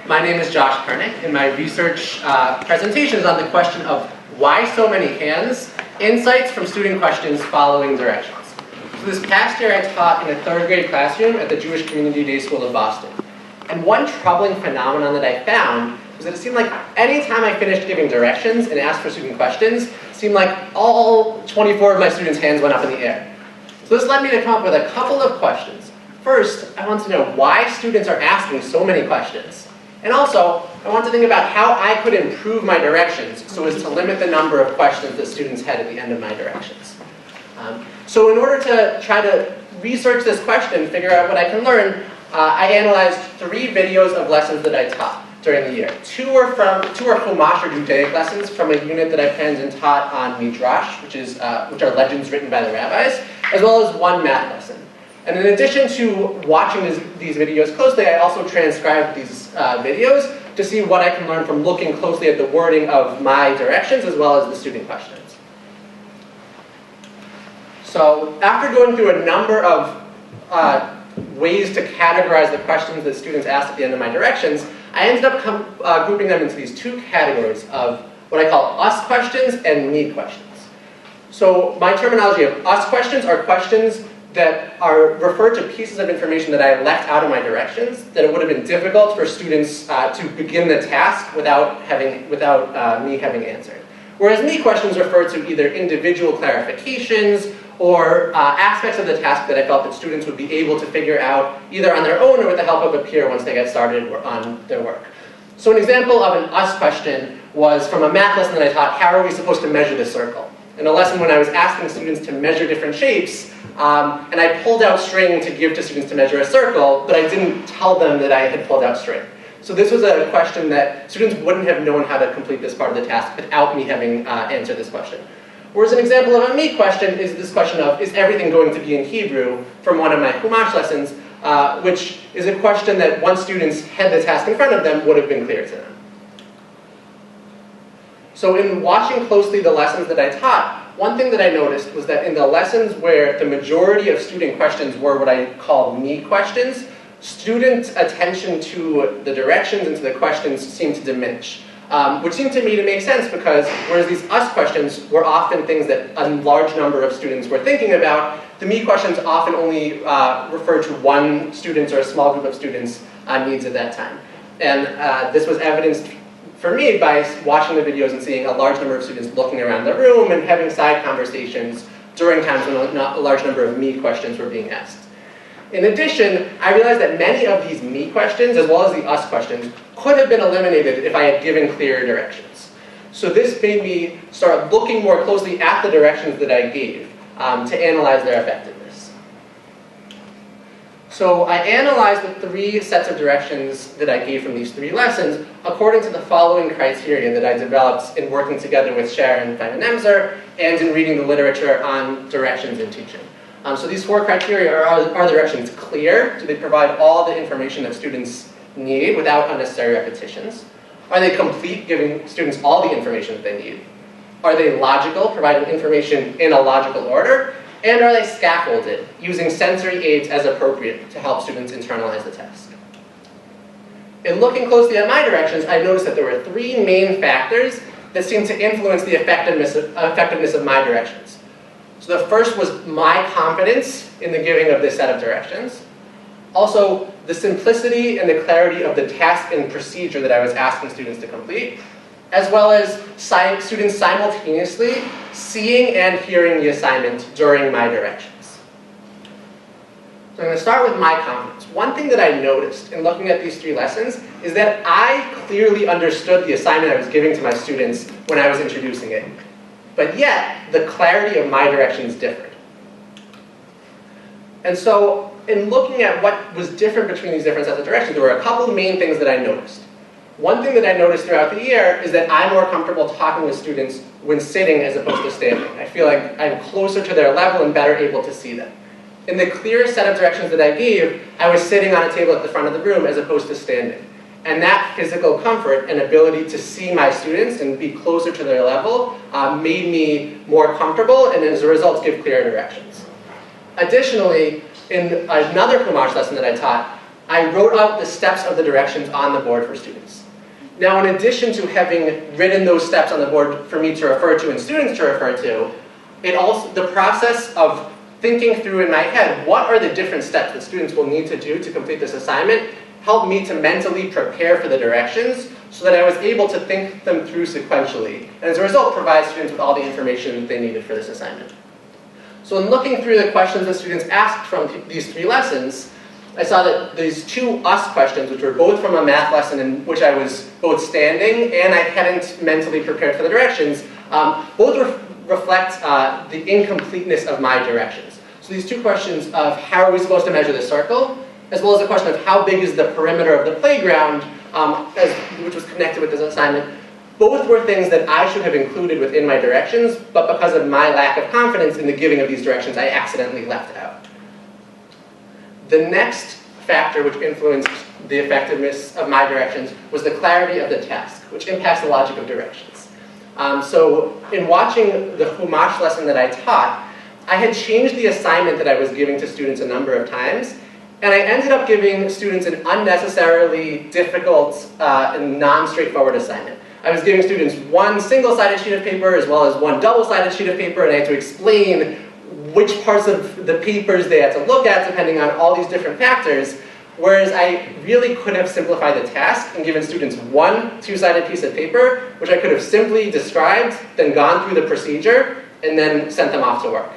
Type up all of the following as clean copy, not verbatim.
My name is Josh Kernick, and my research presentation is on the question of why so many hands, insights from student questions following directions. So this past year I taught in a 3rd grade classroom at the Jewish Community Day School of Boston. And one troubling phenomenon that I found was that it seemed like any time I finished giving directions and asked for student questions, it seemed like all 24 of my students' hands went up in the air. So this led me to come up with a couple of questions. First, I want to know why students are asking so many questions. And also, I want to think about how I could improve my directions so as to limit the number of questions that students had at the end of my directions. So in order to try to research this question, figure out what I can learn, I analyzed 3 videos of lessons that I taught during the year. 2 are Chumash or Judaic lessons from a unit that I planned and taught on Midrash, which are legends written by the rabbis, as well as 1 math lesson. And in addition to watching these videos closely, I also transcribed these videos to see what I can learn from looking closely at the wording of my directions as well as the student questions. So after going through a number of ways to categorize the questions that students asked at the end of my directions, I ended up grouping them into these 2 categories of what I call us questions and me questions. So my terminology of us questions are questions that are referred to pieces of information that I left out of my directions, that it would have been difficult for students to begin the task without me having answered. Whereas me questions refer to either individual clarifications or aspects of the task that I felt that students would be able to figure out either on their own or with the help of a peer once they get started on their work. So an example of an us question was from a math lesson that I taught, how are we supposed to measure this circle? In a lesson when I was asking students to measure different shapes, and I pulled out string to give to students to measure a circle, but I didn't tell them that I had pulled out string. So this was a question that students wouldn't have known how to complete this part of the task without me having answered this question. Whereas an example of a me question is this question of, is everything going to be in Hebrew, from one of my Chumash lessons, which is a question that once students had the task in front of them would have been clear to them. So in watching closely the lessons that I taught, one thing that I noticed was that in the lessons where the majority of student questions were what I call me questions, student attention to the directions and to the questions seemed to diminish. Which seemed to me to make sense because whereas these us questions were often things that a large number of students were thinking about, the me questions often only refer to one student or a small group of students' needs at that time. And this was evidenced for me by watching the videos and seeing a large number of students looking around the room and having side conversations during times when a large number of me questions were being asked. In addition, I realized that many of these me questions, as well as the us questions, could have been eliminated if I had given clearer directions. So this made me start looking more closely at the directions that I gave to analyze their effectiveness. So I analyzed the 3 sets of directions that I gave from these 3 lessons according to the following criteria that I developed in working together with Sharon Feynman-Nemzer and in reading the literature on directions in teaching. So these 4 criteria are the directions clear? Do they provide all the information that students need without unnecessary repetitions? Are they complete, giving students all the information that they need? Are they logical, providing information in a logical order? And are they scaffolded, using sensory aids as appropriate to help students internalize the task? In looking closely at my directions, I noticed that there were 3 main factors that seemed to influence the effectiveness of my directions. So the first was my confidence in the giving of this set of directions. Also, the simplicity and the clarity of the task and procedure that I was asking students to complete, as well as students simultaneously seeing and hearing the assignment during my directions. So I'm going to start with my confidence. One thing that I noticed in looking at these 3 lessons is that I clearly understood the assignment I was giving to my students when I was introducing it. But yet, the clarity of my directions differed. And so, in looking at what was different between these different sets of directions, there were a couple main things that I noticed. One thing that I noticed throughout the year is that I'm more comfortable talking with students when sitting as opposed to standing. I feel like I'm closer to their level and better able to see them. In the clear set of directions that I gave, I was sitting on a table at the front of the room as opposed to standing. And that physical comfort and ability to see my students and be closer to their level made me more comfortable and as a result give clearer directions. Additionally, in another Chumash lesson that I taught, I wrote out the steps of the directions on the board for students. Now, in addition to having written those steps on the board for me to refer to and students to refer to, the process of thinking through in my head what are the different steps that students will need to do to complete this assignment helped me to mentally prepare for the directions so that I was able to think them through sequentially, and as a result provide students with all the information that they needed for this assignment. So in looking through the questions that students asked from these 3 lessons, I saw that these 2 us questions, which were both from a math lesson in which I was both standing and I hadn't mentally prepared for the directions, both reflect the incompleteness of my directions. So these 2 questions of how are we supposed to measure the circle, as well as the question of how big is the perimeter of the playground, which was connected with this assignment, both were things that I should have included within my directions, but because of my lack of confidence in the giving of these directions, I accidentally left out. The next factor which influenced the effectiveness of my directions was the clarity of the task, which impacts the logic of directions. So in watching the Chumash lesson that I taught, I had changed the assignment that I was giving to students a number of times, and I ended up giving students an unnecessarily difficult and non-straightforward assignment. I was giving students 1 single-sided sheet of paper as well as 1 double-sided sheet of paper, and I had to explain which parts of the papers they had to look at depending on all these different factors, whereas I really could have simplified the task and given students 1 two-sided piece of paper, which I could have simply described, then gone through the procedure, and then sent them off to work.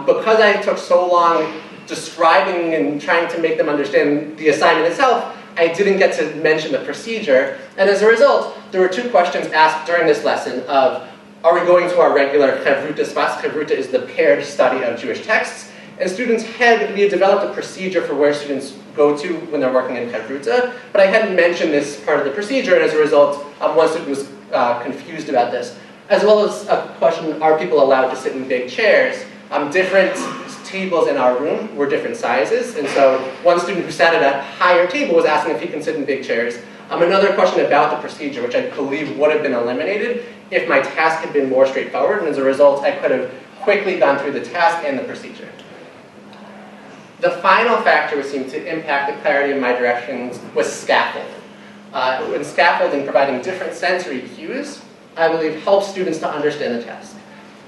Because I took so long describing and trying to make them understand the assignment itself, I didn't get to mention the procedure, and as a result, there were 2 questions asked during this lesson of, are we going to our regular Chavruta spots? Chavruta is the paired study of Jewish texts, and we had developed a procedure for where students go to when they're working in Chavruta, but I hadn't mentioned this part of the procedure, and as a result, one student was confused about this, as well as a question, are people allowed to sit in big chairs? Different tables in our room were different sizes, and so one student who sat at a higher table was asking if he can sit in big chairs. Another question about the procedure, which I believe would have been eliminated if my task had been more straightforward, and as a result, I could have quickly gone through the task and the procedure. The final factor which seemed to impact the clarity of my directions was scaffolding. When scaffolding, providing different sensory cues, I believe helps students to understand the task.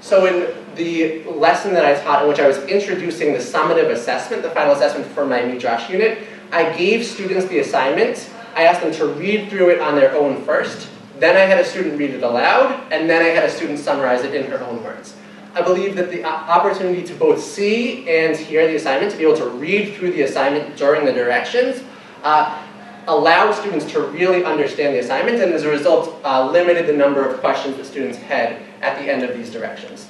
So in the lesson that I taught in which I was introducing the summative assessment, the final assessment for my Midrash unit, I gave students the assignment. I asked them to read through it on their own first. Then I had a student read it aloud, and then I had a student summarize it in her own words. I believe that the opportunity to both see and hear the assignment, to be able to read through the assignment during the directions, allowed students to really understand the assignment, and as a result, limited the number of questions that students had at the end of these directions.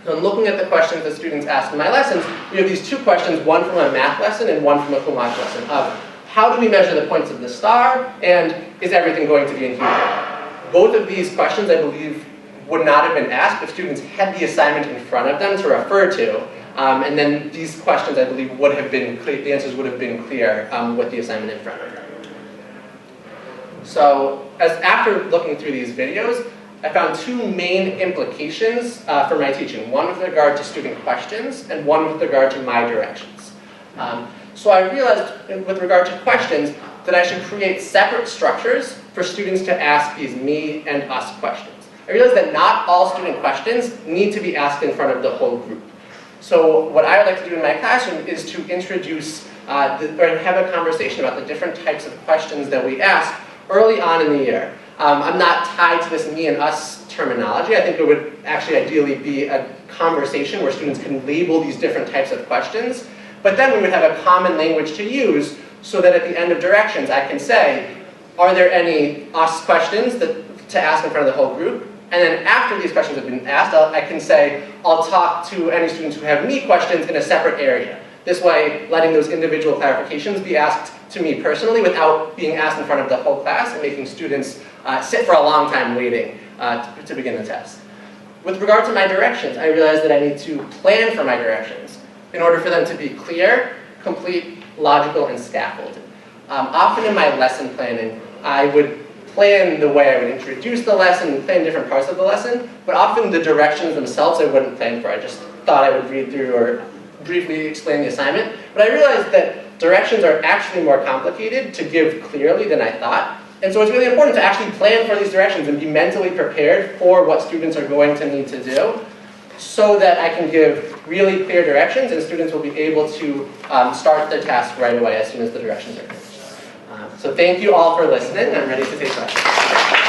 So in looking at the questions that students asked in my lessons, we have these 2 questions, one from a math lesson and one from a Chumash lesson, of how do we measure the points of the star, and is everything going to be in Hebrew? Both of these questions, I believe, would not have been asked if students had the assignment in front of them to refer to, and then these questions, I believe, would have been clear, the answers would have been clear with the assignment in front of them. So, after looking through these videos, I found 2 main implications for my teaching, one with regard to student questions and one with regard to my directions. So I realized, with regard to questions, that I should create separate structures for students to ask these me and us questions. I realized that not all student questions need to be asked in front of the whole group. So what I would like to do in my classroom is to introduce or have a conversation about the different types of questions that we ask early on in the year. I'm not tied to this me and us terminology. I think it would actually ideally be a conversation where students can label these different types of questions, but then we would have a common language to use so that at the end of directions I can say, are there any us questions to ask in front of the whole group? And then after these questions have been asked, I can say, I'll talk to any students who have me questions in a separate area. This way, letting those individual clarifications be asked to me personally without being asked in front of the whole class and making students sit for a long time waiting to begin the test. With regard to my directions, I realized that I need to plan for my directions in order for them to be clear, complete, logical, and scaffolded. Often in my lesson planning, I would plan the way I would introduce the lesson and plan different parts of the lesson, but often the directions themselves I wouldn't plan for. I just thought I would read through or briefly explain the assignment. But I realized that directions are actually more complicated to give clearly than I thought. And so it's really important to actually plan for these directions and be mentally prepared for what students are going to need to do, so that I can give really clear directions and students will be able to start their task right away as soon as the directions are finished. So thank you all for listening. I'm ready to take questions.